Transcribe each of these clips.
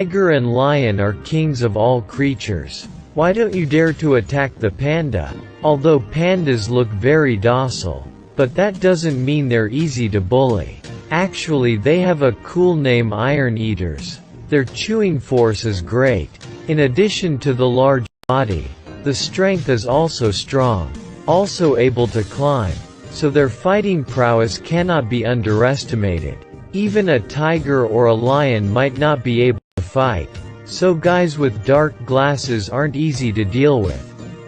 Tiger and lion are kings of all creatures. Why don't you dare to attack the panda? Although pandas look very docile, but that doesn't mean they're easy to bully. Actually, they have a cool name, iron eaters. Their chewing force is great. In addition to the large body, the strength is also strong. Also able to climb, so their fighting prowess cannot be underestimated. Even a tiger or a lion might not be able to fight, so guys with dark glasses aren't easy to deal with.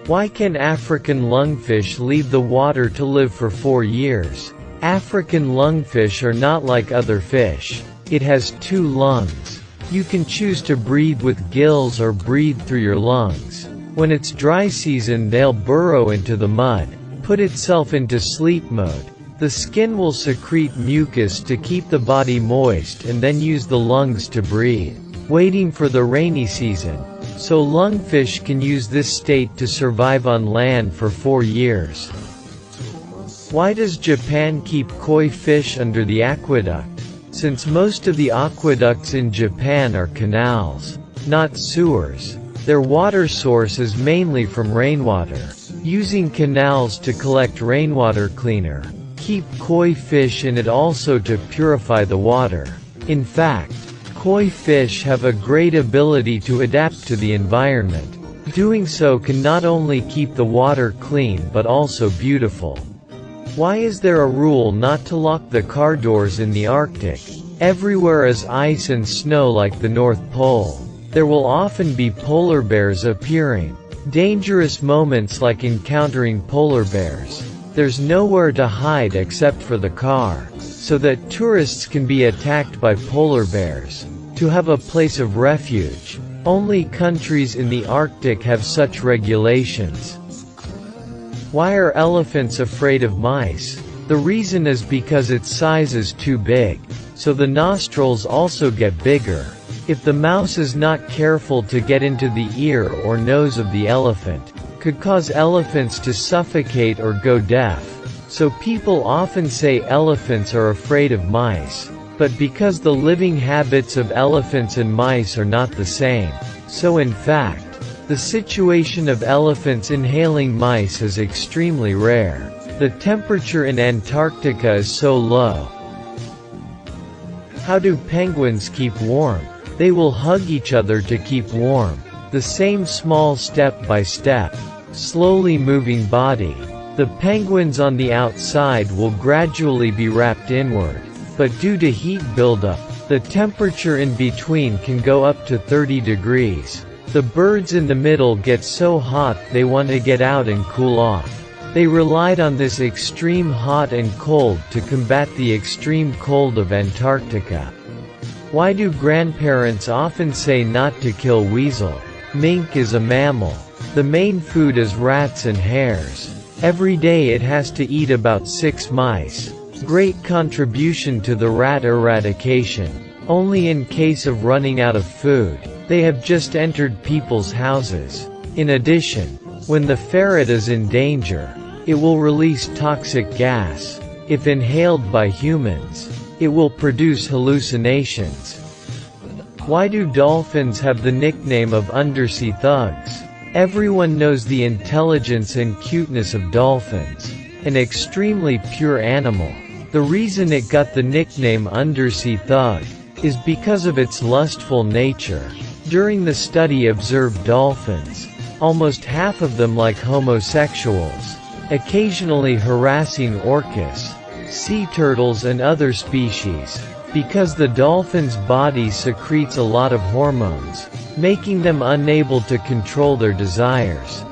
Why can African lungfish leave the water to live for 4 years? African lungfish are not like other fish. It has 2 lungs. You can choose to breathe with gills or breathe through your lungs. When it's dry season, they'll burrow into the mud, put itself into sleep mode. The skin will secrete mucus to keep the body moist and then use the lungs to breathe, waiting for the rainy season. So lungfish can use this state to survive on land for 4 years. Why does Japan keep koi fish under the aqueduct? Since most of the aqueducts in Japan are canals, not sewers, their water source is mainly from rainwater. Using canals to collect rainwater cleaner, keep koi fish in it, also to purify the water. In fact, koi fish have a great ability to adapt to the environment. Doing so can not only keep the water clean but also beautiful. Why is there a rule not to lock the car doors in the Arctic? Everywhere is ice and snow like the North Pole. There will often be polar bears appearing. Dangerous moments like encountering polar bears. There's nowhere to hide except for the car, so that tourists can be attacked by polar bears. To have a place of refuge. Only countries in the Arctic have such regulations. Why are elephants afraid of mice? The reason is because its size is too big, so the nostrils also get bigger. If the mouse is not careful to get into the ear or nose of the elephant, could cause elephants to suffocate or go deaf. So people often say elephants are afraid of mice. But because the living habits of elephants and mice are not the same, so in fact, the situation of elephants inhaling mice is extremely rare. The temperature in Antarctica is so low. How do penguins keep warm? They will hug each other to keep warm. The same small step by step, slowly moving body. The penguins on the outside will gradually be wrapped inward. But due to heat buildup, the temperature in between can go up to 30 degrees. The birds in the middle get so hot they want to get out and cool off. They relied on this extreme hot and cold to combat the extreme cold of Antarctica. Why do grandparents often say not to kill weasel? Mink is a mammal. The main food is rats and hares. Every day it has to eat about 6 mice. Great contribution to the rat eradication. Only in case of running out of food. They have just entered people's houses. In addition, when the ferret is in danger, it will release toxic gas. If inhaled by humans, it will produce hallucinations. Why do dolphins have the nickname of undersea thugs? Everyone knows the intelligence and cuteness of dolphins. An extremely pure animal. The reason it got the nickname undersea thug is because of its lustful nature. During the study observed dolphins, almost half of them like homosexuals, occasionally harassing orcas, sea turtles and other species, because the dolphin's body secretes a lot of hormones, making them unable to control their desires.